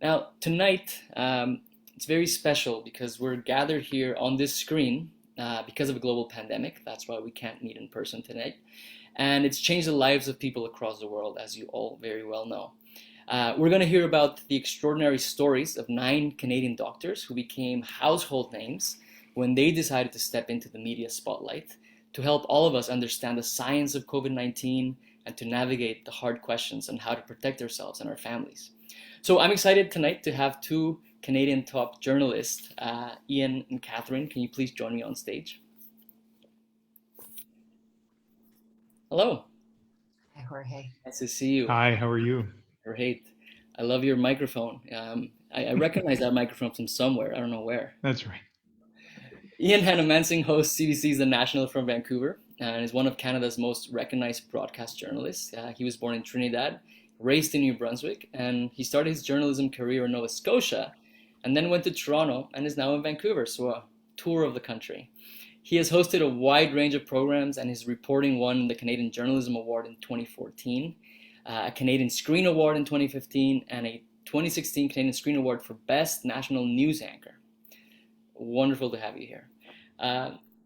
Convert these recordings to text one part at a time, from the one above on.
Now, tonight, it's very special because we're gathered here on this screen because of a global pandemic. That's why we can't meet in person tonight. And it's changed the lives of people across the world, as you all very well know. We're going to hear about the extraordinary stories of 9 Canadian doctors who became household names when they decided to step into the media spotlight to help all of us understand the science of COVID-19 and to navigate the hard questions on how to protect ourselves and our families. So I'm excited tonight to have 2 Canadian top journalists, Ian and Catherine. Can you please join me on stage? Hello. Hi, Jorge. Nice to see you. Hi, how are you? Great. I love your microphone. I recognize that microphone from somewhere. I don't know where. That's right. Ian Hanomansing hosts CBC's The National from Vancouver and is one of Canada's most recognized broadcast journalists. He was born in Trinidad, raised in New Brunswick, and he started his journalism career in Nova Scotia and then went to Toronto and is now in Vancouver, so a tour of the country. He has hosted a wide range of programs, and his reporting won the Canadian Journalism Award in 2014, a Canadian Screen Award in 2015, and a 2016 Canadian Screen Award for Best National News Anchor. Wonderful to have you here.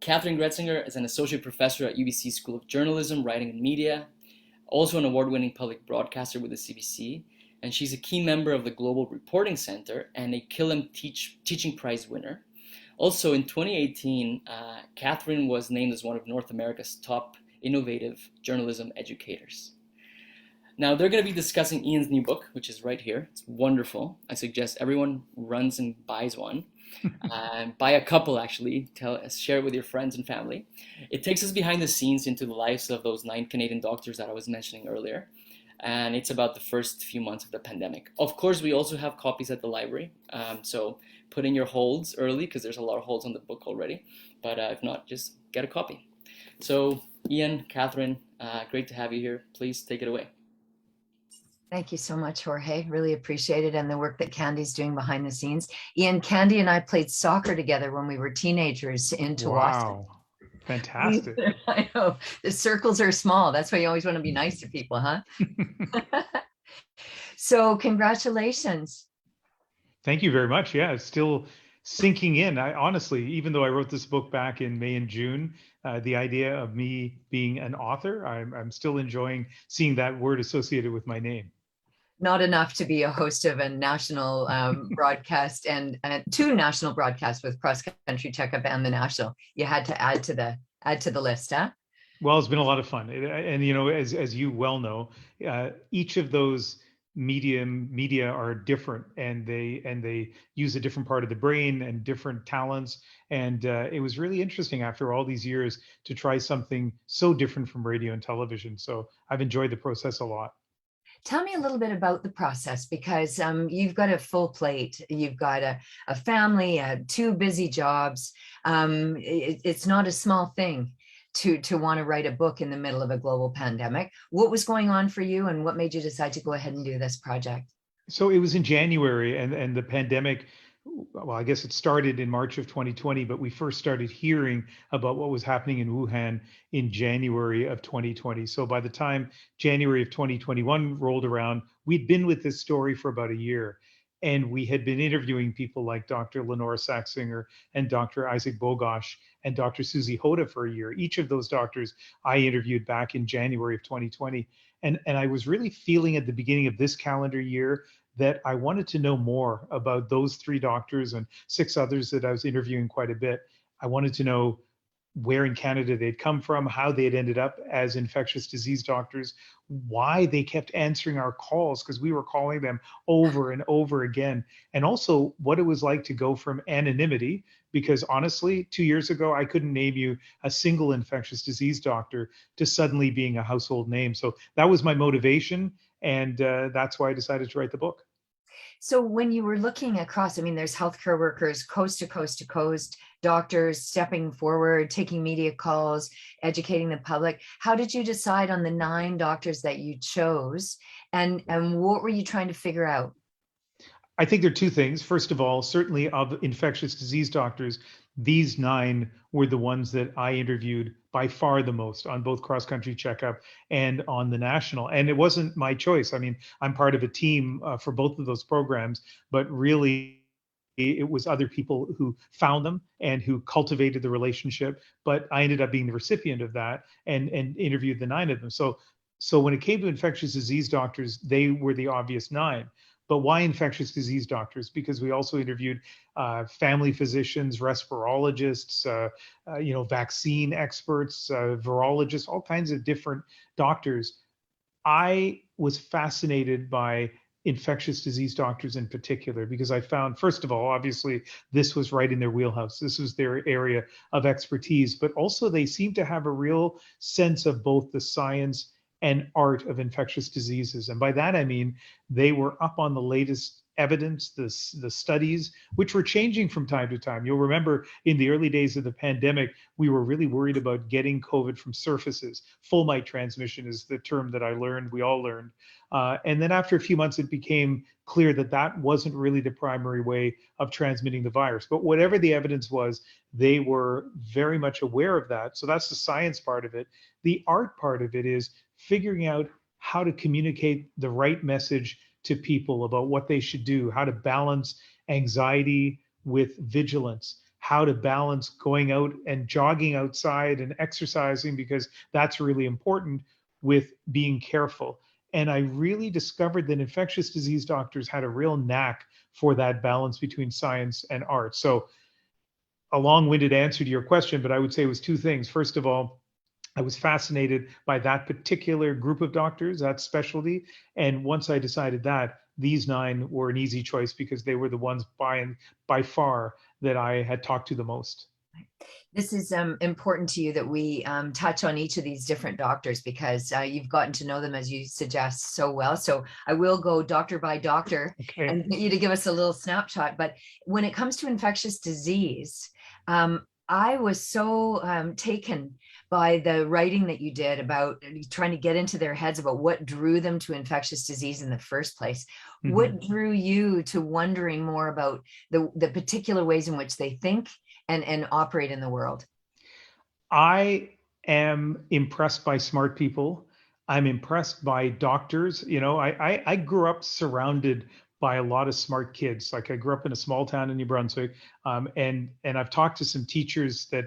Catherine Gretzinger is an associate professor at UBC School of Journalism, Writing and Media, also an award-winning public broadcaster with the CBC, and she's a key member of the Global Reporting Center and a 𝗚𝘗𝘁𝗵𝗴 Teaching Prize winner. Also in 2018, Catherine was named as one of North America's top innovative journalism educators. Now they're going to be discussing Ian's new book, which is right here. It's wonderful. I suggest everyone runs and buys one. Buy a couple, actually. Share it with your friends and family. It takes us behind the scenes into the lives of those 9 Canadian doctors that I was mentioning earlier. And it's about the first few months of the pandemic. Of course, we also have copies at the library. So put in your holds early because there's a lot of holds on the book already. But if not, just get a copy. So Ian, Catherine, great to have you here. Please take it away. Thank you so much, Jorge. Really appreciate it, and the work that Candy's doing behind the scenes. Ian, Candy and I played soccer together when we were teenagers in 𝗏𝘗𝘗. Wow, fantastic. I know, the circles are small. That's why you always want to be nice to people, huh? So congratulations. Thank you very much. Yeah, it's still sinking in. I honestly, even though I wrote this book back in May and June, the idea of me being an author, I'm still enjoying seeing that word associated with my name. Not enough to be a host of a national broadcast and 2 national broadcasts with Cross Country Checkup and the National. You had to add to the list, huh? Well, it's been a lot of fun, and you know, as you well know, each of those media are different, and they use a different part of the brain and different talents. And it was really interesting after all these years to try something so different from radio and television. So I've enjoyed the process a lot. Tell me a little bit about the process, because you've got a full plate. You've got a family, 2 busy jobs. It's not a small thing to want to write a book in the middle of a global pandemic. What was going on for you, and what made you decide to go ahead and do this project? So it was in January, and the pandemic, well, I guess it started in March of 2020, but we first started hearing about what was happening in Wuhan in January of 2020. So by the time January of 2021 rolled around, we'd been with this story for about a year. And we had been interviewing people like Dr. Lenora Saxinger and Dr. 𝗚𝘗𝘁𝗵𝘴 and Dr. 𝘚𝘱𝘰 𝗏𝘐 for a year. Each of those doctors I interviewed back in January of 2020. And I was really feeling at the beginning of this calendar year that I wanted to know more about those 3 doctors and 6 others that I was interviewing quite a bit. I wanted to know where in Canada they'd come from, how they had ended up as infectious disease doctors, why they kept answering our calls, because we were calling them over and over again, and also what it was like to go from anonymity, because honestly, 2 years ago, I couldn't name you a single infectious disease doctor, to suddenly being a household name. So that was my motivation, and that's why I decided to write the book. So when you were looking across, I mean, there's healthcare workers coast to coast to coast, doctors stepping forward, taking media calls, educating the public. How did you decide on the 9 doctors that you chose, and what were you trying to figure out? I think there are two things. First of all, certainly of infectious disease doctors, these 9 were the ones that I interviewed by far the most on both Cross Country Checkup and on the national. And it wasn't my choice. I mean, I'm part of a team for both of those programs, but really it was other people who found them and who cultivated the relationship. But I ended up being the recipient of that and interviewed the 9 of them. So when it came to infectious disease doctors, they were the obvious 9. But why infectious disease doctors? Because we also interviewed family physicians, respirologists, vaccine experts, virologists, all kinds of different doctors. I was fascinated by infectious disease doctors in particular because I found, first of all, obviously, this was right in their wheelhouse. This was their area of expertise, but also they seemed to have a real sense of both the science and art of infectious diseases. And by that, I mean, they were up on the latest evidence, the studies, which were changing from time to time. You'll remember in the early days of the pandemic, we were really worried about getting COVID from surfaces. Fomite transmission is the term that I learned, we all learned. And then after a few months, it became clear that that wasn't really the primary way of transmitting the virus. But whatever the evidence was, they were very much aware of that. So that's the science part of it. The art part of it is figuring out how to communicate the right message to people about what they should do, how to balance anxiety with vigilance, how to balance going out and jogging outside and exercising, because that's really important, with being careful. And I really discovered that infectious disease doctors had a real knack for that balance between science and art. So a long-winded answer to your question, but I would say it was 2 things. First of all, I was fascinated by that particular group of doctors, that specialty. And once I decided that, these 9 were an easy choice because they were the ones by far that I had talked to the most. This is important to you that we touch on each of these different doctors because you've gotten to know them, as you suggest, so well. So I will go doctor by doctor and get you to give us a little snapshot. But when it comes to infectious disease, I was so taken by the writing that you did about trying to get into their heads about what drew them to infectious disease in the first place. Mm-hmm. What drew you to wondering more about the particular ways in which they think and operate in the world? I am impressed by smart people. I'm impressed by doctors. You know, I grew up surrounded by a lot of smart kids. Like I grew up in a small town in New Brunswick, and I've talked to some teachers that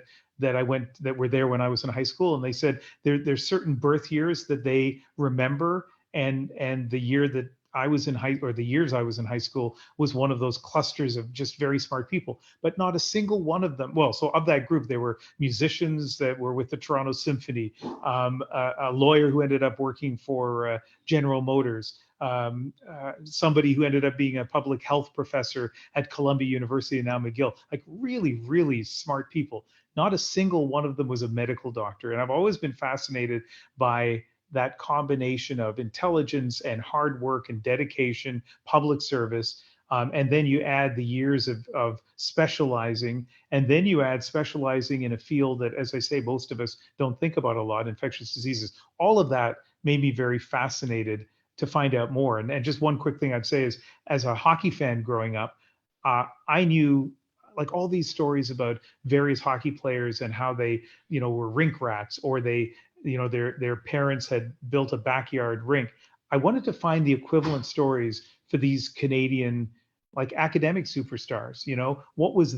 were there when I was in high school, and they said there's certain birth years that they remember, and the year that I was in the years I was in high school was one of those clusters of just very smart people, but not a single one of them. Well, so of that group, there were musicians that were with the Toronto Symphony, a lawyer who ended up working for General Motors, somebody who ended up being a public health professor at Columbia University and now McGill, like really, really smart people. Not a single one of them was a medical doctor. And I've always been fascinated by that combination of intelligence and hard work and dedication, public service. And then you add the years of specializing, and then you add specializing in a field that, as I say, most of us don't think about a lot, infectious diseases. All of that made me very fascinated to find out more. And just one quick thing I'd say is, as a hockey fan growing up, I knew like all these stories about various hockey players and how they, were rink rats, or they, their parents had built a backyard rink. I wanted to find the equivalent stories for these Canadian like academic superstars. What was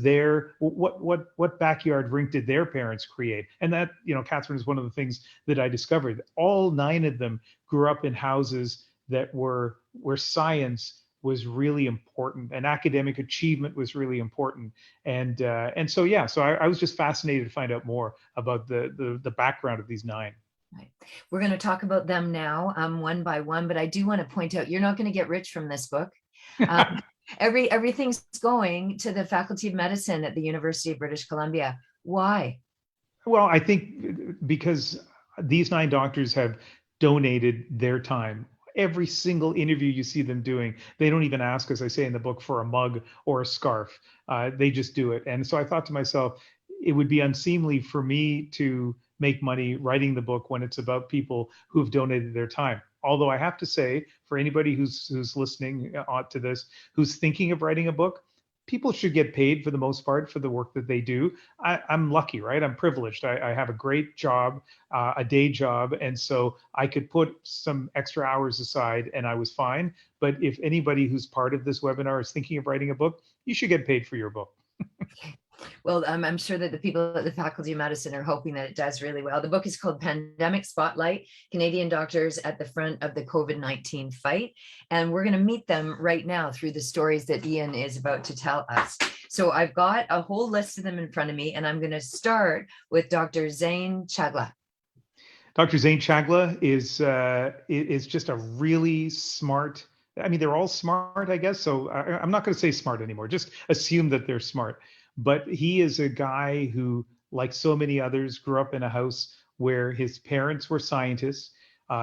what backyard rink did their parents create? And that, Catherine, is one of the things that I discovered. All 9 of them grew up in houses that were where science was really important and academic achievement was really important. And so I was just fascinated to find out more about the background of these 9. Right. We're going to talk about them now, one by one, but I do want to point out, you're not going to get rich from this book. Everything's going to the Faculty of Medicine at the University of British Columbia. Why? Well, I think because these 9 doctors have donated their time. Every single interview you see them doing, they don't even ask, as I say in the book, for a mug or a scarf. They just do it. And so I thought to myself, it would be unseemly for me to make money writing the book when it's about people who have donated their time. although I have to say, for anybody who's listening to this, who's thinking of writing a book, people should get paid for the most part for the work that they do. I'm lucky, right? I'm privileged. I have a great job, a day job. And so I could put some extra hours aside and I was fine. But if anybody who's part of this webinar is thinking of writing a book, you should get paid for your book. Well, I'm sure that the people at the Faculty of Medicine are hoping that it does really well. The book is called Pandemic Spotlight, Canadian Doctors at the Front of the COVID-19 Fight. And we're going to meet them right now through the stories that Ian is about to tell us. So I've got a whole list of them in front of me, and I'm going to start with Dr. 𝗂𝗓 𝗚𝗏𝘂. Dr. 𝗂𝗓 𝗚𝗏𝘂 is just a really smart, I mean, they're all smart, I guess. So I'm not going to say smart anymore. Just assume that they're smart. But he is a guy who, like so many others, grew up in a house where his parents were scientists.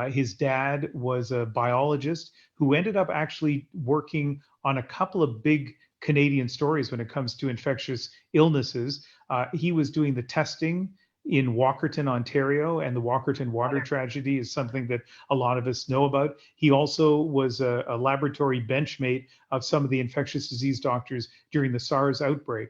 His dad was a biologist who ended up actually working on a couple of big Canadian stories when it comes to infectious illnesses. He was doing the testing in Walkerton, Ontario, and the Walkerton water tragedy is something that a lot of us know about. He also was a laboratory benchmate of some of the infectious disease doctors during the SARS outbreak.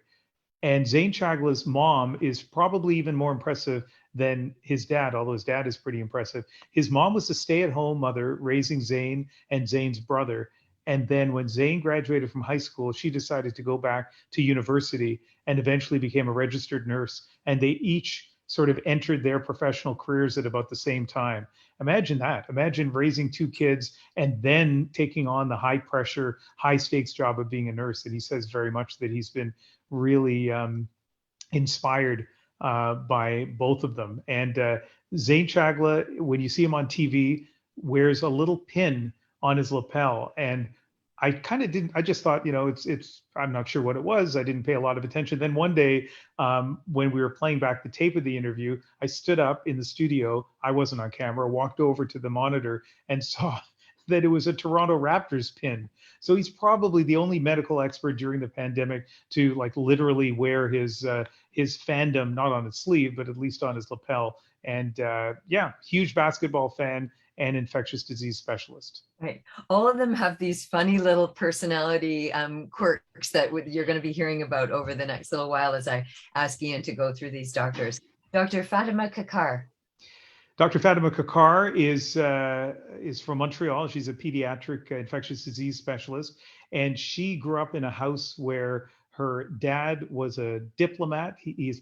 And 𝗂𝗓 𝗚𝗏𝘂's mom is probably even more impressive than his dad, although his dad is pretty impressive. His mom was a stay-at-home mother raising 𝗂𝗓 and 𝗂𝗓's brother. And then when 𗗂𝗓 graduated from high school, she decided to go back to university and eventually became a registered nurse. And they each sort of entered their professional careers at about the same time. Imagine that. Imagine raising two kids and then taking on the high pressure, high stakes job of being a nurse. And he says very much that he's been really inspired by both of them. And �𝗓 𝗚𝗏𝘂, when you see him on TV, wears a little pin on his lapel. And I kind of didn't, I just thought, you know, I'm not sure what it was. I didn't pay a lot of attention. Then one day when we were playing back the tape of the interview, I stood up in the studio. I wasn't on camera, walked over to the monitor and saw that it was a Toronto Raptors pin. So he's probably the only medical expert during the pandemic to like literally wear his fandom, not on his sleeve, but at least on his lapel. And yeah, huge basketball fan and infectious disease specialist. Right. All of them have these funny little personality quirks that you're going to be hearing about over the next little while as I ask Ian to go through these doctors. Dr. Fatima Kakar. Dr. Fatima Kakar is from Montreal. She's a pediatric infectious disease specialist, and she grew up in a house where her dad was a diplomat.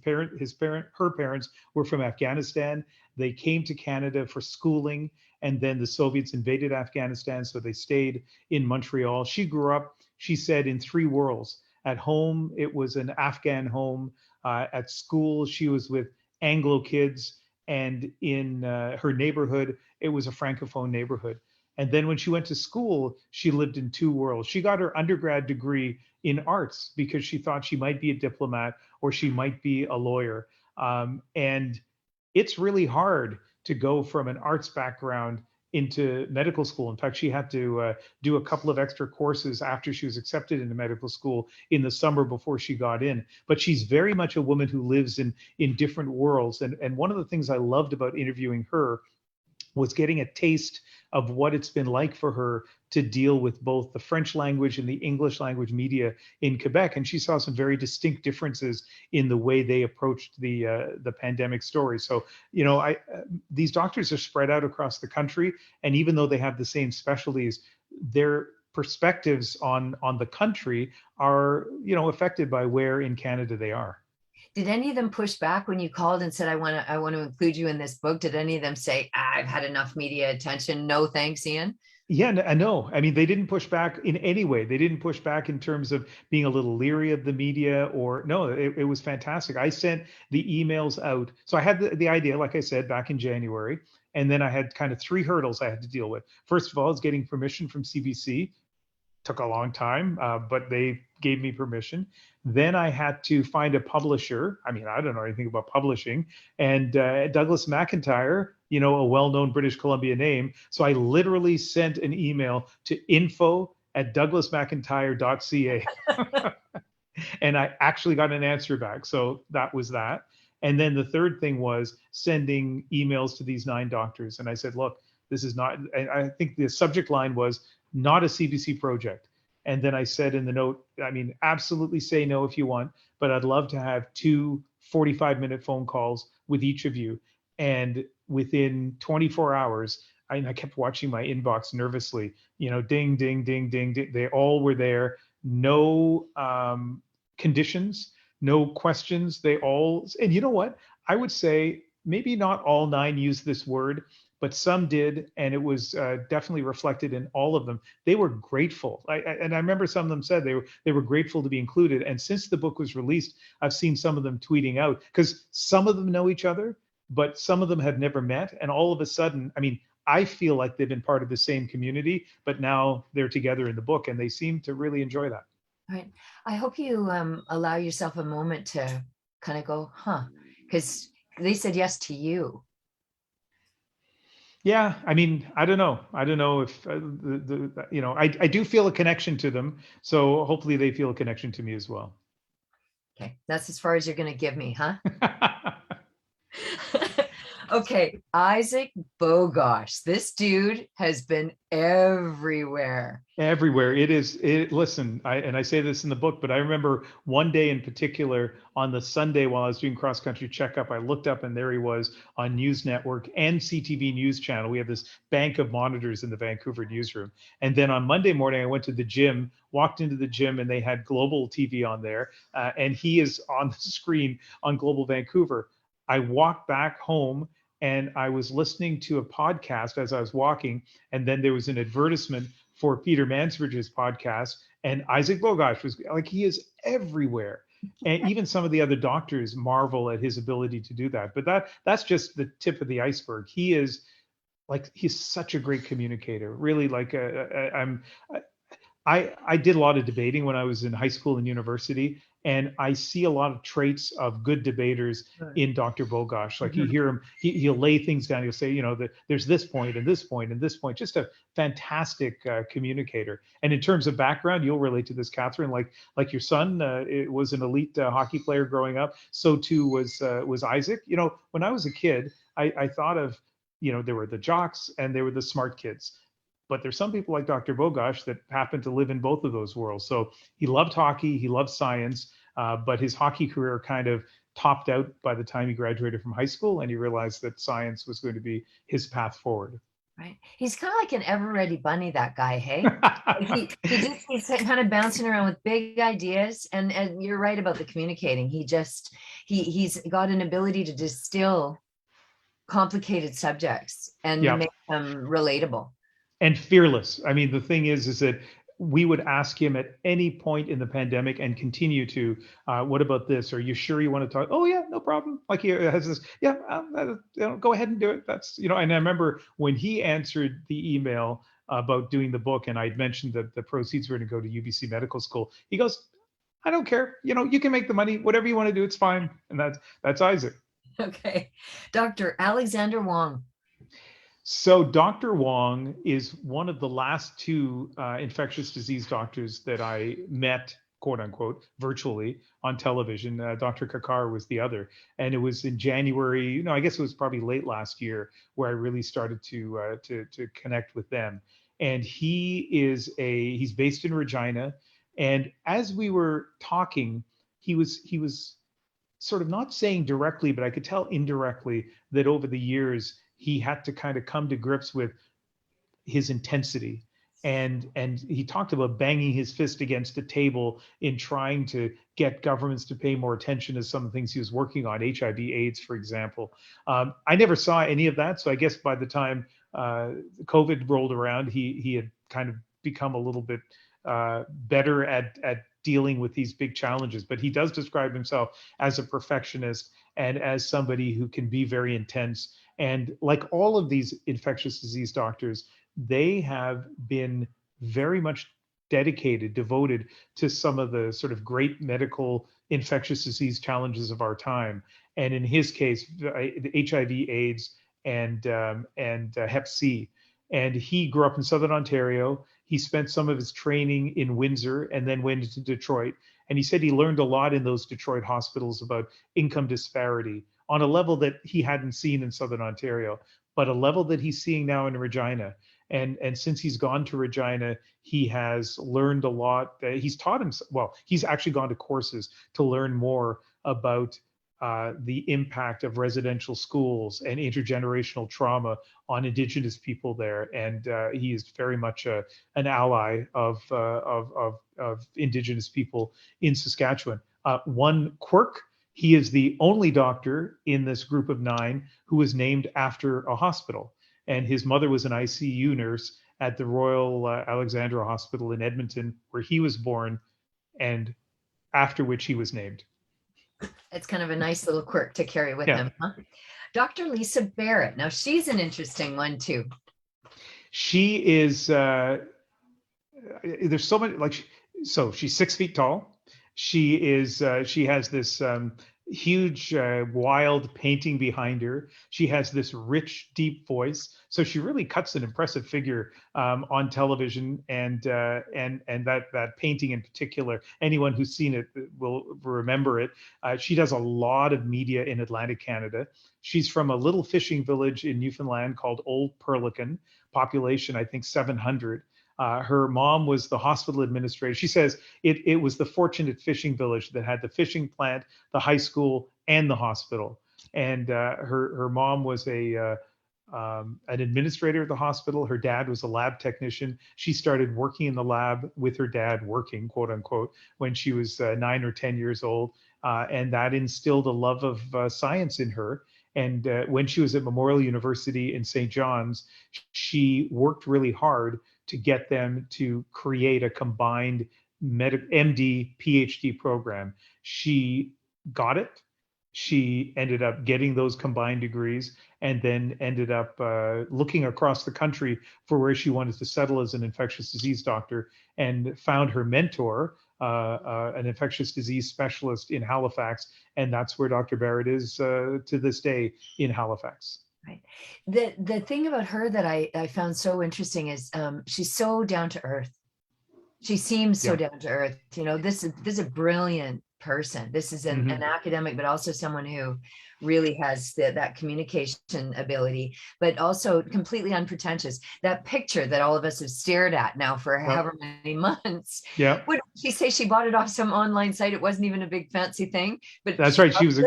Her parents were from Afghanistan. They came to Canada for schooling, and then the Soviets invaded Afghanistan, so they stayed in Montreal. She grew up, she said, in three worlds. At home, it was an Afghan home. At school, she was with Anglo kids. And in her neighborhood, it was a Francophone neighborhood. And then when she went to school, she lived in two worlds. She got her undergrad degree in arts because she thought she might be a diplomat or she might be a lawyer. And it's really hard to go from an arts background into medical school. In fact, she had to do a couple of extra courses after she was accepted into medical school in the summer before she got in. But she's very much a woman who lives in different worlds. And one of the things I loved about interviewing her was getting a taste of what it's been like for her to deal with both the French language and the English language media in Quebec. And she saw some very distinct differences in the way they approached the pandemic story. So, you know, these doctors are spread out across the country. And even though they have the same specialties, their perspectives on the country are, you know, affected by where in Canada they are. Did any of them push back when you called and said, I want to include you in this book? Did any of them say, I've had enough media attention, no thanks, Ian? Yeah, no. I mean, they didn't push back in any way. They didn't push back in terms of being a little leery of the media or no, it was fantastic. I sent the emails out. So I had the idea, like I said, back in January, and then I had kind of three hurdles I had to deal with. First of all, is getting permission from CBC. Took a long time, but they gave me permission. Then I had to find a publisher. I mean, I don't know anything about publishing. And Douglas McIntyre, you know, a well-known British Columbia name. So I literally sent an email to info@douglasmcintyre.ca. And I actually got an answer back. So that was that. And then the third thing was sending emails to these 9 doctors. And I said, look, This is not, and I think the subject line was not a CBC project. And then I said in the note, I mean, absolutely say no if you want, but I'd love to have 2 45-minute phone calls with each of you. And within 24 hours, I kept watching my inbox nervously, ding, ding, ding, ding, ding. They all were there. No conditions, no questions. They all, and you know what? I would say maybe not all 9 used this word, but some did, and it was definitely reflected in all of them. They were grateful, and I remember some of them said they were grateful to be included. And since the book was released, I've seen some of them tweeting out, because some of them know each other, but some of them have never met, and all of a sudden, I mean, I feel like they've been part of the same community, but now they're together in the book, and they seem to really enjoy that. Right. I hope you allow yourself a moment to kind of go, huh? Because they said yes to you. Yeah, I mean, I don't know. I don't know if I do feel a connection to them. So hopefully they feel a connection to me as well. Okay, that's as far as you're going to give me, huh? Okay, 𝗚𝗏𝗪𝗏𝘃. This dude has been everywhere. Everywhere. Listen, I say this in the book, but I remember one day in particular on the Sunday while I was doing cross-country checkup, I looked up and there he was on News Network and CTV News Channel. We have this bank of monitors in the Vancouver newsroom. And then on Monday morning, I went to the gym, walked into the gym, and they had Global TV on there. And he is on the screen on Global Vancouver. I walked back home and I was listening to a podcast as I was walking, and then there was an advertisement for 𝗞PETER 𝗏𝘁𝗔𝘃's podcast, and 𝗚𝗏𝗏𝗃 was like, he is everywhere. And even some of the other doctors marvel at his ability to do that. But that's just the tip of the iceberg. He's such a great communicator. Really, I did a lot of debating when I was in high school and university, and I see a lot of traits of good debaters in Dr. 𝗏𝗏𝗏𝘃. Like you hear him, he'll lay things down. He'll say, there's this point and this point and this point. Just a fantastic communicator. And in terms of background, you'll relate to this, Catherine. Like your son, it was an elite hockey player growing up. So too was Isaac. When I was a kid, I thought of, there were the jocks and there were the smart kids. But there's some people like Dr. 𝗏𝗏𝗏𝘃 that happen to live in both of those worlds. So he loved hockey, he loved science, but his hockey career kind of topped out by the time he graduated from high school, and he realized that science was going to be his path forward. Right. He's kind of like an ever-ready bunny, that guy, hey? He's kind of bouncing around with big ideas, and you're right about the communicating. He's got an ability to distill complicated subjects and make them relatable. And fearless. I mean, the thing is that we would ask him at any point in the pandemic and continue to, what about this? Are you sure you want to talk? Oh yeah, no problem. Like he has this, go ahead and do it. That's, and I remember when he answered the email about doing the book, and I'd mentioned that the proceeds were going to go to UBC Medical School. He goes, I don't care. You can make the money, whatever you want to do, it's fine. And that's Isaac. Okay. Dr. Alexander Wong. So Dr. Wong is one of the last 2 infectious disease doctors that I met, quote unquote, virtually on television. Dr. 𝗏𝗏𝗏𝗏 was the other. And it was in January, I guess it was probably late last year, where I really started to connect with them. And he's based in Regina. And as we were talking, he was sort of not saying directly, but I could tell indirectly that over the years, he had to kind of come to grips with his intensity. And he talked about banging his fist against a table in trying to get governments to pay more attention to some of the things he was working on, HIV/AIDS, for example. I never saw any of that. So I guess by the time COVID rolled around, he had kind of become a little bit better at dealing with these big challenges. But he does describe himself as a perfectionist and as somebody who can be very intense. And like all of these infectious disease doctors, they have been very much devoted to some of the sort of great medical infectious disease challenges of our time. And in his case, HIV/AIDS and Hep C. And he grew up in Southern Ontario. He spent some of his training in Windsor and then went to Detroit. And he said he learned a lot in those Detroit hospitals about income disparity on a level that he hadn't seen in Southern Ontario. but a level that he's seeing now in Regina. And since he's gone to Regina, he has learned a lot. He's taught himself, well, he's actually gone to courses to learn more about the impact of residential schools and intergenerational trauma on Indigenous people there. And he is very much an ally of Indigenous people in Saskatchewan. One quirk, he is the only doctor in this group of 9 who was named after a hospital. And his mother was an ICU nurse at the Royal Alexandra Hospital in Edmonton, where he was born, and after which he was named. It's kind of a nice little quirk to carry with Yeah. him, huh? Dr. Lisa Barrett. Now, she's an interesting one, too. She is, there's so many, like, so she's 6 feet tall. She is, she has this huge, wild painting behind her. She has this rich, deep voice. So she really cuts an impressive figure on television, and that painting in particular, anyone who's seen it will remember it. She does a lot of media in Atlantic Canada. She's from a little fishing village in Newfoundland called 𝗚𝗏𝘃𝗏, population, I think, 700. Her mom was the hospital administrator. She says it was the fortunate fishing village that had the fishing plant, the high school, and the hospital. And her mom was an administrator at the hospital. Her dad was a lab technician. She started working in the lab with her dad, working, quote unquote, when she was 9 or 10 years old. And that instilled a love of science in her. And when she was at Memorial University in St. John's, she worked really hard to get them to create a combined MD, PhD program. She got it. She ended up getting those combined degrees, and then ended up looking across the country for where she wanted to settle as an infectious disease doctor, and found her mentor, an infectious disease specialist in Halifax. And that's where Dr. Barrett is to this day, in Halifax. Right. The thing about her that I found so interesting is she's so down to earth. She seems so down to earth. You know, this is a brilliant person. This is an academic, but also someone who really has that communication ability, but also completely unpretentious. That picture that all of us have stared at now for however many months. Yeah. Would she say she bought it off some online site? It wasn't even a big fancy thing, but that's right. She was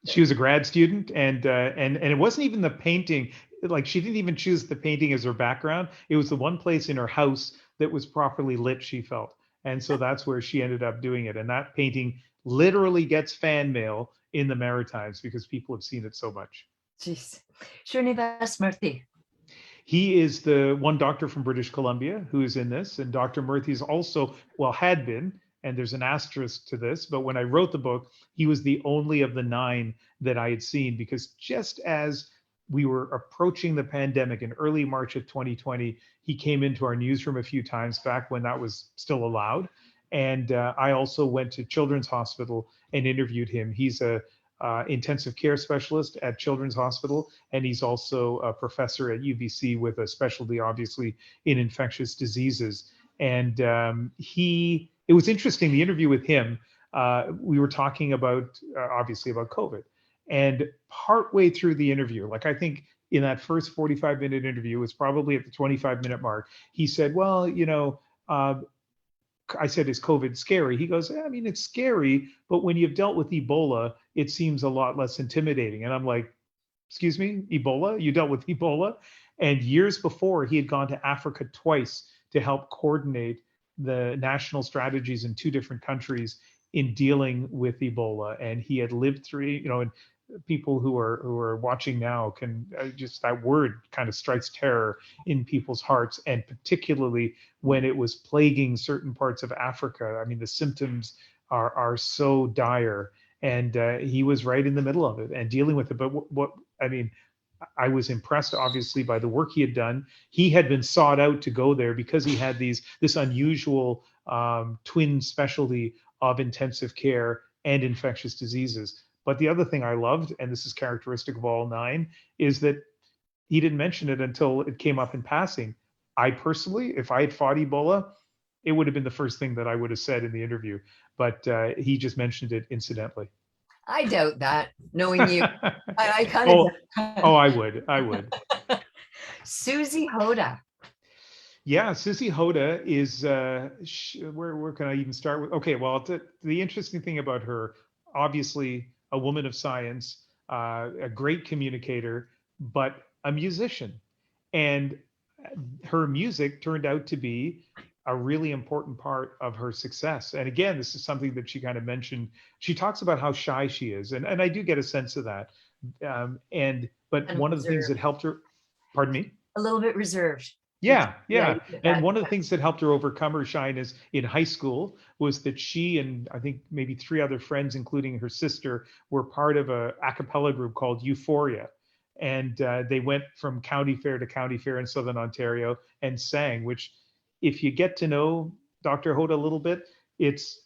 she was a grad student, and it wasn't even the painting. Like, she didn't even choose the painting as her background. It was the one place in her house that was properly lit, she felt. And so that's where she ended up doing it. And that painting literally gets fan mail in the Maritimes because people have seen it so much. Jeez. 𝗚𝗏 𝗛𝗏. He is the one doctor from British Columbia who is in this. And Dr. 𝗚𝗏𝗛𝗏 is also, well, had been, and there's an asterisk to this, but when I wrote the book, he was the only of the 9 that I had seen, because just as we were approaching the pandemic in early March of 2020, he came into our newsroom a few times back when that was still allowed. And I also went to Children's Hospital and interviewed him. He's a intensive care specialist at Children's Hospital, and he's also a professor at UBC with a specialty, obviously, in infectious diseases. And it was interesting, the interview with him, we were talking about, obviously, about COVID. And partway through the interview, like, I think in that first 45-minute interview, it was probably at the 25-minute mark, he said, well, you know, I said, is COVID scary? He goes, I mean, it's scary, but when you've dealt with Ebola, it seems a lot less intimidating. And I'm like, excuse me, Ebola? You dealt with Ebola? And years before, he had gone to Africa twice to help coordinate the national strategies in 2 different countries in dealing with Ebola. And he had lived through, you know, and people who are watching now can just, that word kind of strikes terror in people's hearts, and particularly when it was plaguing certain parts of Africa. I mean, the symptoms are so dire, and he was right in the middle of it and dealing with it. But what I mean, I was impressed, obviously, by the work he had done. He had been sought out to go there because he had this unusual twin specialty of intensive care and infectious diseases. But the other thing I loved, and this is characteristic of all 9, is that he didn't mention it until it came up in passing. I personally, if I had fought Ebola, it would have been the first thing that I would have said in the interview. But he just mentioned it incidentally. I doubt that, knowing you. I kind of oh, I would. Susie Hoda. Yeah, 𝗚𝘗𝘂 𝗚𝘗𝘠 is where can I even start with? Okay, well, the interesting thing about her, obviously a woman of science, a great communicator, but a musician, and her music turned out to be a really important part of her success. And again, this is something that she kind of mentioned. She talks about how shy she is, and I do get a sense of that. But And one of the things reserved. that helped her, pardon me. A little bit reserved. Yeah. You get And that. one of the things that helped her overcome her shyness in high school was that she and I think maybe 3 other friends, including her sister, were part of a cappella group called 𝗚𝘗𝘗𝘁. And they went from county fair to county fair in Southern Ontario and sang, which if you get to know Dr. Hoda a little bit, it's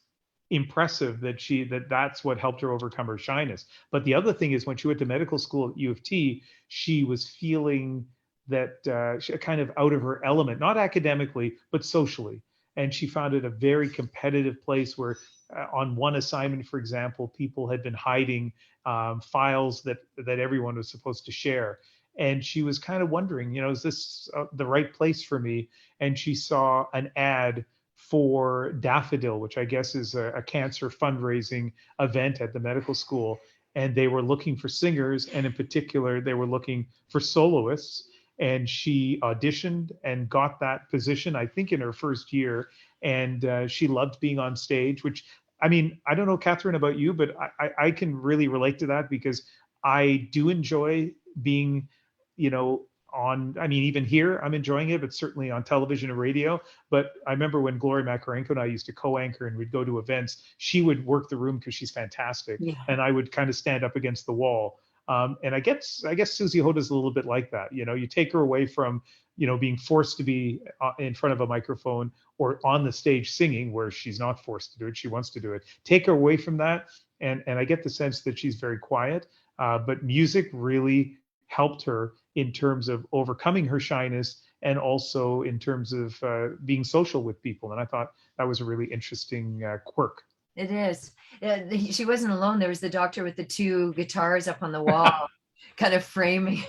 impressive that that's what helped her overcome her shyness. But the other thing is when she went to medical school at U of T, she was feeling that she kind of out of her element, not academically, but socially. And she found it a very competitive place where on one assignment, for example, people had been hiding files that everyone was supposed to share. And she was kind of wondering, is this the right place for me? And she saw an ad for Daffodil, which I guess is a cancer fundraising event at the medical school. And they were looking for singers. And in particular, they were looking for soloists. And she auditioned and got that position, I think, in her first year. And she loved being on stage, which, I mean, I don't know, Catherine, about you, but I can really relate to that because I do enjoy being, I mean, even here, I'm enjoying it, but certainly on television and radio. But I remember when Gloria Makarenko and I used to co-anchor and we'd go to events, she would work the room because she's fantastic. Yeah. And I would kind of stand up against the wall. And I guess 𝗚𝘗𝘂 𝗚𝘗𝘁 is a little bit like that. You take her away from, being forced to be in front of a microphone or on the stage singing where she's not forced to do it. She wants to do it. Take her away from that. And I get the sense that she's very quiet, but music really helped her in terms of overcoming her shyness and also in terms of being social with people. And I thought that was a really interesting quirk. It is. She wasn't alone. There was the doctor with the 2 guitars up on the wall, kind of framing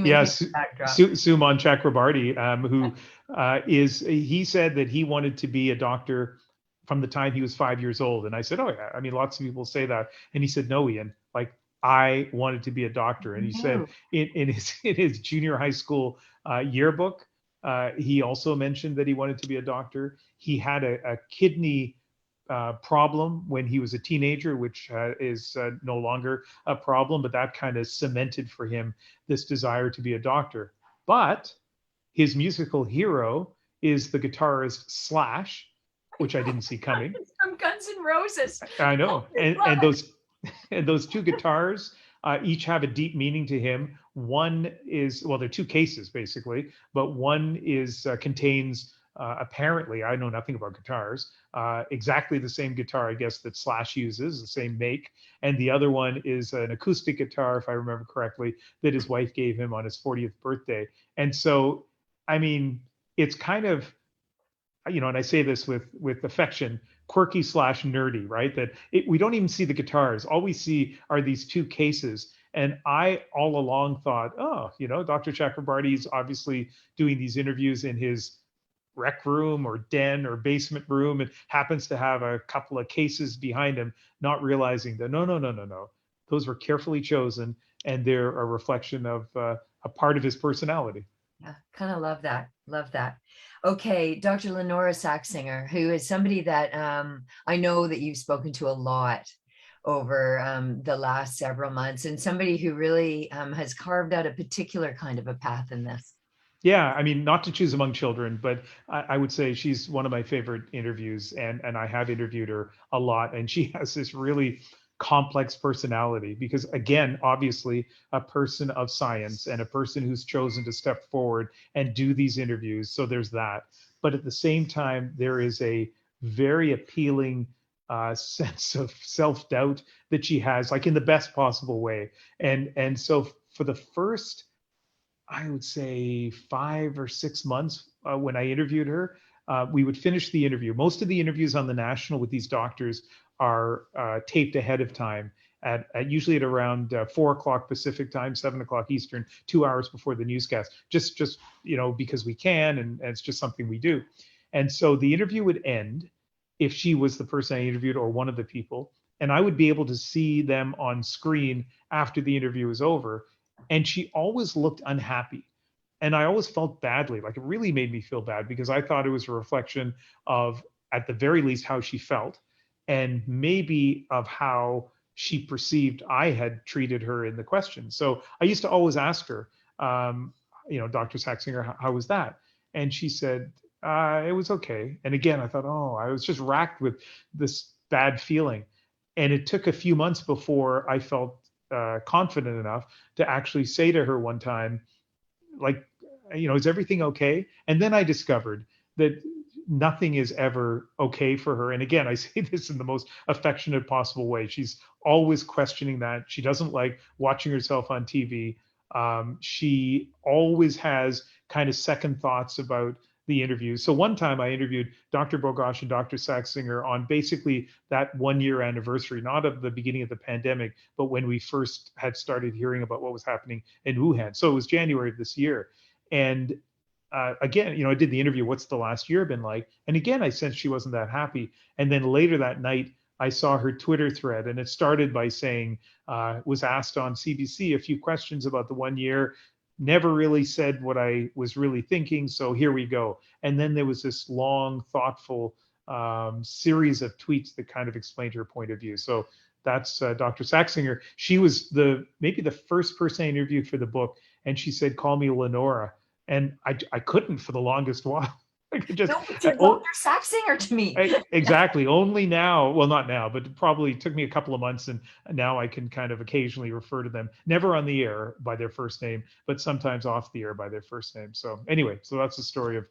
Yes, the backdrop. 𝗚𝗏𝘗𝘓 𝗏𝘓𝘃𝗏𝘃𝗏, he said that he wanted to be a doctor from the time he was 5 years old. And I said, oh yeah, I mean, lots of people say that. And he said, no, Ian, like I wanted to be a doctor. And he said in his junior high school yearbook, he also mentioned that he wanted to be a doctor. He had a kidney problem when he was a teenager, which is no longer a problem, but that kind of cemented for him this desire to be a doctor. But his musical hero is the guitarist 𝗏, which I didn't see coming. From Guns N' Roses. I know, and those 2 guitars each have a deep meaning to him. One is, well, they're 2 cases basically, but one is contains apparently, I know nothing about guitars, exactly the same guitar, I guess, that 𝗏 uses, the same make. And the other one is an acoustic guitar, if I remember correctly, that his wife gave him on his 40th birthday. And so, I mean, it's kind of, and I say this with affection, quirky/nerdy, right? That we don't even see the guitars. All we see are these 2 cases. And I all along thought, Dr. 𝗏𝘶𝗏𝘏𝘏𝘃 is obviously doing these interviews in his rec room or den or basement room and happens to have a couple of cases behind him, not realizing that no. Those were carefully chosen and they're a reflection of a part of his personality. Yeah, kind of love that. Love that. Okay, Dr. Lenora Saxinger, who is somebody that I know that you've spoken to a lot over the last several months, and somebody who really has carved out a particular kind of a path in this. Yeah, I mean, not to choose among children, but I would say she's one of my favorite interviews, and I have interviewed her a lot, and she has this really complex personality because, again, obviously a person of science and a person who's chosen to step forward and do these interviews. So there's that. But at the same time, there is a very appealing sense of self-doubt that she has, like in the best possible way. And so for the first, I would say 5 or 6 months when I interviewed her, we would finish the interview. Most of the interviews on the National with these doctors are taped ahead of time. at usually at around 4 o'clock Pacific time, 7 o'clock Eastern, 2 hours before the newscast, just because we can, and it's just something we do. And so the interview would end if she was the person I interviewed or one of the people, and I would be able to see them on screen after the interview was over. And she always looked unhappy. And I always felt badly, like it really made me feel bad, because I thought it was a reflection of, at the very least, how she felt, and maybe of how she perceived I had treated her in the question. So I used to always ask her, Dr. Saxinger, how was that? And she said, it was okay. And again, I thought, I was just racked with this bad feeling. And it took a few months before I felt confident enough to actually say to her one time, like, is everything okay? And then I discovered that nothing is ever okay for her. And again, I say this in the most affectionate possible way. She's always questioning that. She doesn't like watching herself on TV. She always has kind of second thoughts about the interview. So one time I interviewed Dr. Bogosh and Dr. Saxinger on basically that 1 year anniversary, not of the beginning of the pandemic, but when we first had started hearing about what was happening in Wuhan. So it was January of this year. And again, I did the interview, what's the last year been like? And again, I sensed she wasn't that happy. And then later that night, I saw her Twitter thread, and it started by saying, was asked on CBC a few questions about the 1 year, never really said what I was really thinking, so here we go. And then there was this long, thoughtful series of tweets that kind of explained her point of view. So that's Dr. Saxinger. She was maybe the first person I interviewed for the book, and she said, call me Lenora. And I couldn't for the longest while. I could just, no, it's Dr. Saxinger to me. Exactly. Only now, well, not now, but it probably took me a couple of months, and now I can kind of occasionally refer to them, never on the air by their first name, but sometimes off the air by their first name. So anyway, so that's the story of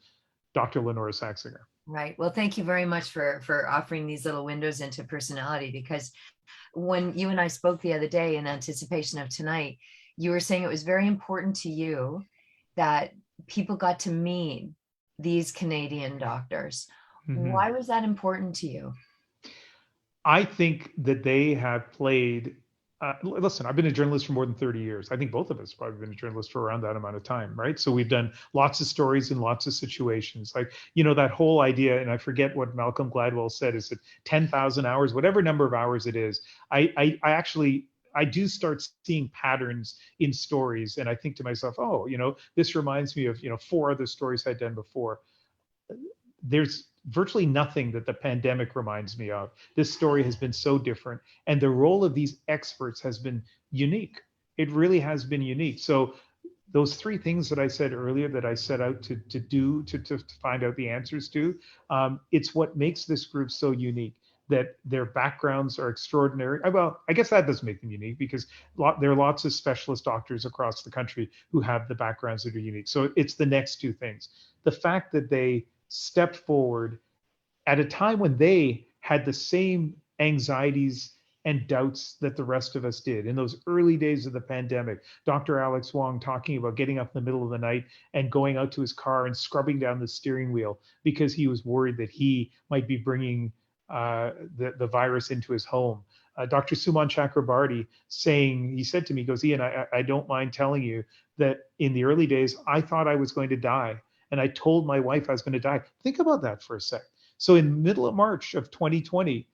Dr. Lenora Saxinger. Right. Well, thank you very much for offering these little windows into personality, because when you and I spoke the other day in anticipation of tonight, you were saying it was very important to you that people got to meet these Canadian doctors. Mm-hmm. Why was that important to you? I think that they have played, listen, I've been a journalist for more than 30 years. I think both of us probably been a journalist for around that amount of time, right? So we've done lots of stories in lots of situations. Like, that whole idea, and I forget what Malcolm Gladwell said, is that 10,000 hours, whatever number of hours it is, I do start seeing patterns in stories, and I think to myself, this reminds me of, 4 other stories I'd done before. There's virtually nothing that the pandemic reminds me of. This story has been so different, and the role of these experts has been unique. It really has been unique. So those 3 things that I said earlier that I set out to do, to find out the answers to, it's what makes this group so unique. That their backgrounds are extraordinary. Well, I guess that does make them unique, because there are lots of specialist doctors across the country who have the backgrounds that are unique. So it's the next 2 things. The fact that they stepped forward at a time when they had the same anxieties and doubts that the rest of us did. In those early days of the pandemic, Dr. Alex Wong talking about getting up in the middle of the night and going out to his car and scrubbing down the steering wheel because he was worried that he might be bringing the virus into his home. Dr. 𝗚𝗏 𝘂𝗶𝗴𝗏 saying, he said to me, he goes, Ian, I don't mind telling you that in the early days, I thought I was going to die. And I told my wife I was going to die. Think about that for a sec. So in the middle of March of 2020,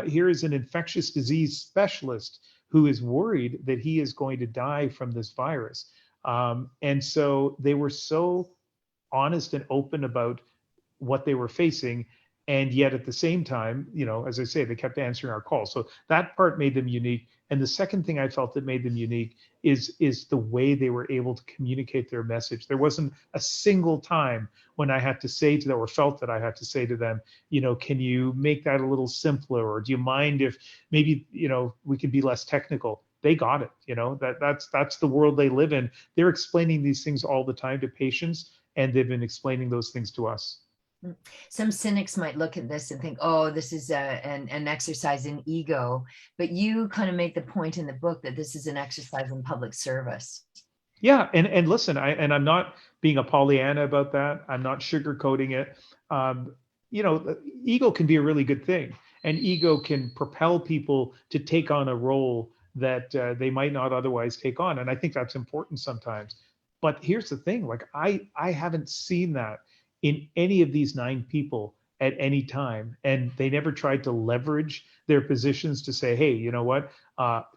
here is an infectious disease specialist who is worried that he is going to die from this virus. And so they were so honest and open about what they were facing. And yet at the same time, as I say, they kept answering our calls. So that part made them unique. And the second thing I felt that made them unique is the way they were able to communicate their message. There wasn't a single time when I had to say to them, or felt that I had to say to them, can you make that a little simpler? Or do you mind if maybe, we can be less technical? They got it. That's the world they live in. They're explaining these things all the time to patients, and they've been explaining those things to us. Some cynics might look at this and think, oh, this is an exercise in ego, but you kind of make the point in the book that this is an exercise in public service. Yeah, and listen, I'm not being a Pollyanna about that. I'm not sugarcoating it. Ego can be a really good thing, and ego can propel people to take on a role that they might not otherwise take on. And I think that's important sometimes. But here's the thing, like I haven't seen that in any of these 9 people at any time. And they never tried to leverage their positions to say, hey, you know what,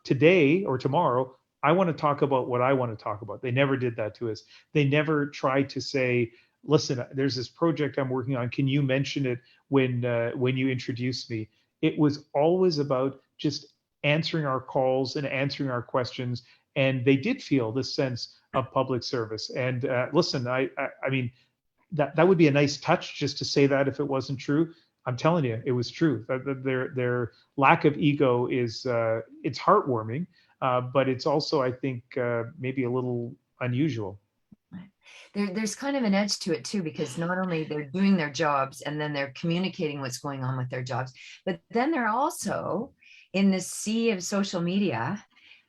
today or tomorrow, I want to talk about what I want to talk about. They never did that to us. They never tried to say, listen, there's this project I'm working on. Can you mention it when you introduce me? It was always about just answering our calls and answering our questions. And they did feel this sense of public service. And listen, I mean, that would be a nice touch just to say that if it wasn't true. I'm telling you, it was true. Their lack of ego is it's heartwarming, but it's also, I think, maybe a little unusual. There's kind of an edge to it too, because not only they're doing their jobs and then they're communicating what's going on with their jobs, but then they're also in the sea of social media